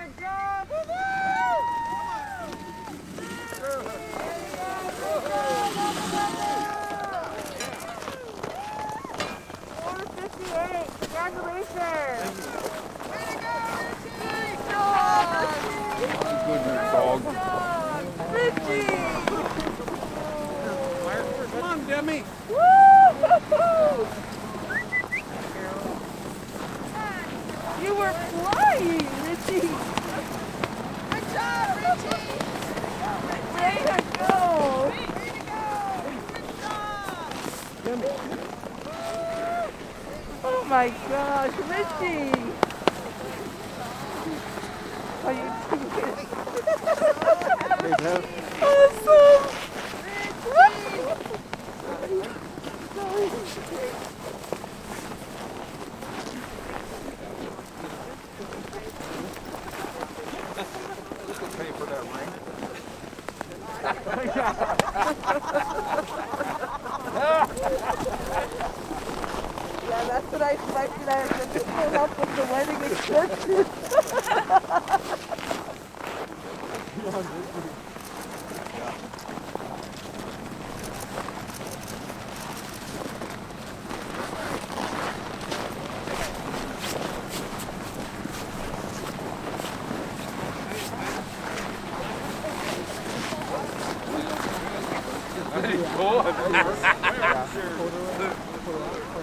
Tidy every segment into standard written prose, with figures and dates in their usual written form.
Good job! Congratulations! Good dog. Richie! Come on, Demi. Woo! You were flying, Richie! Good job, Richie! Way to go! Way to go! Good job! Oh my gosh, Richie! How you doing? Awesome! Pay for that ring. Yeah, that's what I expected. I was just pull up with the wedding expenses.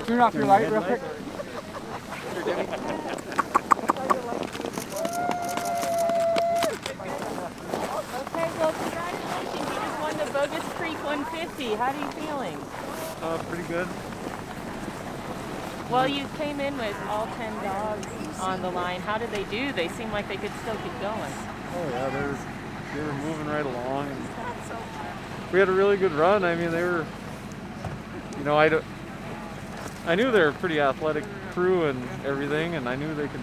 Turn off your light real quick. Okay, well, congratulations. You just won the Bogus Creek 150. How are you feeling? Pretty good. Well, you came in with all 10 dogs on the line. How did they do? They seemed like they could still keep going. Oh yeah, they were moving right along, and we had a really good run. I mean, they were, you know, I knew they were a pretty athletic crew and everything, and I knew they could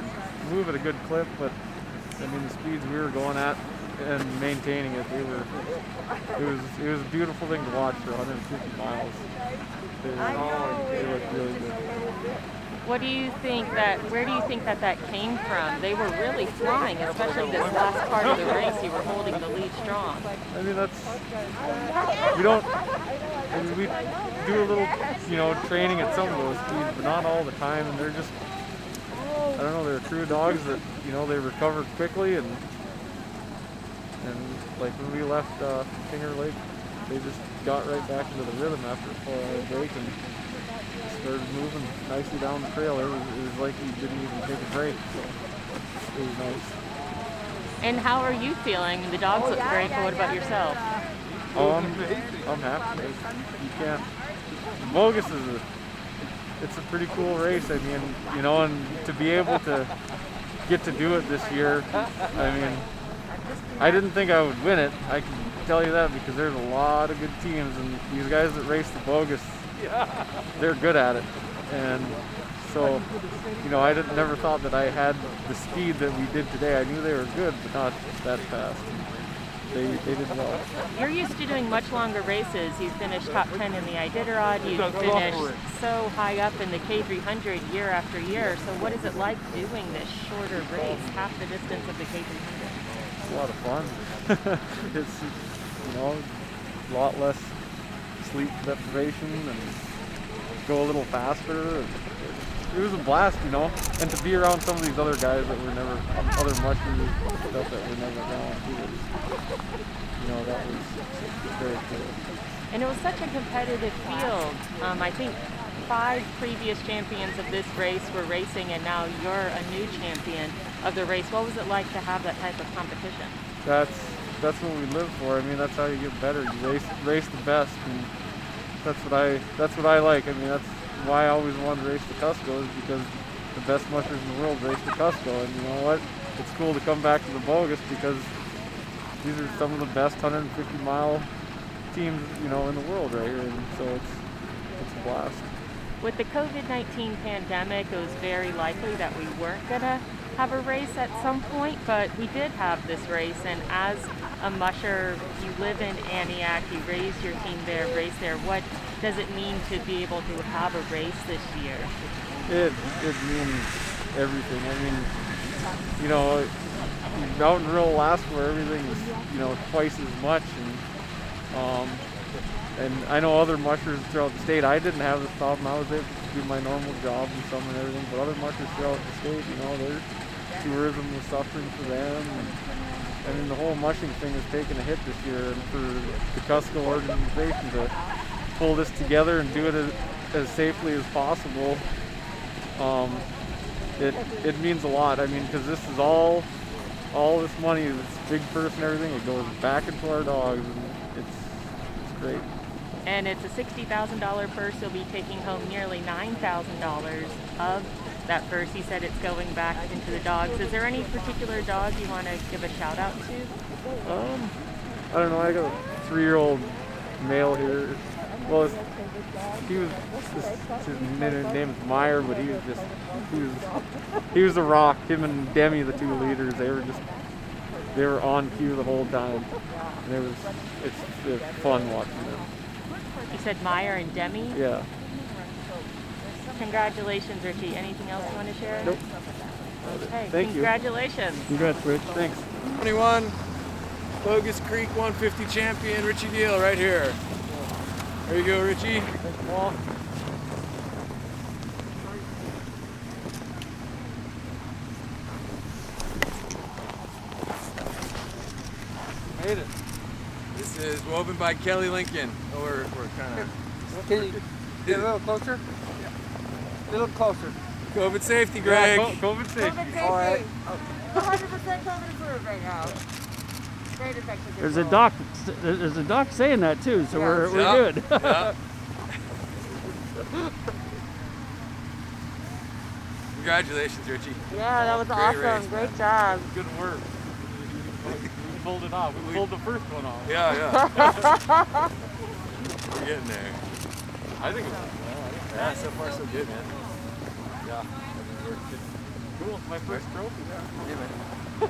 move at a good clip, but I mean, the speeds we were going at and maintaining it, it was a beautiful thing to watch for 150 miles. They looked really good. What do you think where do you think that came from? They were really flying, especially this last part of the race. You were holding the lead strong. I mean, we do a little, you know, training at some of those speeds, but not all the time, and they're just, I don't know, they're true dogs that, you know, they recover quickly, and like when we left Finger Lake, they just got right back into the rhythm after a 4-hour break and started moving nicely down the trail. It was like we didn't even take a break, so it was nice. And how are you feeling? The dogs look very cool. What about yourself? Oh, I'm happy. You can't. Bogus it's a pretty cool race. I mean, you know, and to be able to get to do it this year, I mean, I didn't think I would win it. I can tell you that because there's a lot of good teams, and these guys that race the Bogus, they're good at it. And so, you know, I never thought that I had the speed that we did today. I knew they were good, but not that fast. They did well. You're used to doing much longer races. You finished top 10 in the Iditarod. You finished so high up in the K300 year after year. So what is it like doing this shorter race, half the distance of the K300? It's a lot of fun. It's, you know, a lot less sleep deprivation and go a little faster. It was a blast, you know, and to be around some of these other guys that were never, other mushers stuff that were never around too. You know, that was very cool. And it was such a competitive field. I think 5 previous champions of this race were racing, and now you're a new champion of the race. What was it like to have that type of competition? That's what we live for. I mean, that's how you get better. You race the best, and that's what I like. I mean, that's why I always wanted to race the Cusco, is because the best mushers in the world race the Cusco, and you know what? It's cool to come back to the Bogus because these are some of the best 150-mile teams, you know, in the world right here, and so it's a blast. With the COVID-19 pandemic, it was very likely that we weren't going to have a race at some point, but we did have this race, and as a musher, you live in Antioch, you raised your team there, race there. What does it mean to be able to have a race this year? It means everything. I mean, you know, out in rural Alaska where everything's, you know, twice as much, and I know other mushers throughout the state, I didn't have this problem. I was able to do my normal job and summer and everything, but other mushers throughout the state, you know, their tourism was suffering for them, and then the whole mushing thing has taken a hit this year, and for the Cusco organization to pull this together and do it as safely as possible, it means a lot. I mean, because this is all this money, this big purse and everything, it goes back into our dogs, and it's great. And it's a $60,000 purse. You'll be taking home nearly $9,000 of that purse. He said it's going back into the dogs. Is there any particular dog you want to give a shout out to? I don't know. I got a 3-year-old male here. Well, his name is Meyer, but he was a rock. Him and Demi, the 2 leaders, they were on cue the whole time. And it's fun watching them. You said Meyer and Demi? Yeah. Congratulations, Richie. Anything else you want to share? Nope. Okay. Thank you. Congratulations. Congrats, Rich. Thanks. 21, Bogus Creek 150 champion, Richie Diehl, right here. There you go, Richie. Thanks, Paul. Made it. This is woven by Kelly Lincoln. Oh, we're kind of... Can you get a little closer? A little closer. COVID safety, Greg. Yeah, COVID safety. All right. 100% COVID approved right now. Great infection control. There's a doc saying that too, so we're Yeah. good. Yeah. Congratulations, Richie. Yeah, that was Great awesome. race, Great man. job. Good work. We pulled it off. We pulled the first one off. Yeah, yeah. We're getting there. I think it's Yeah, so far so good, man. Yeah. cool. My first trophy. Yeah, man.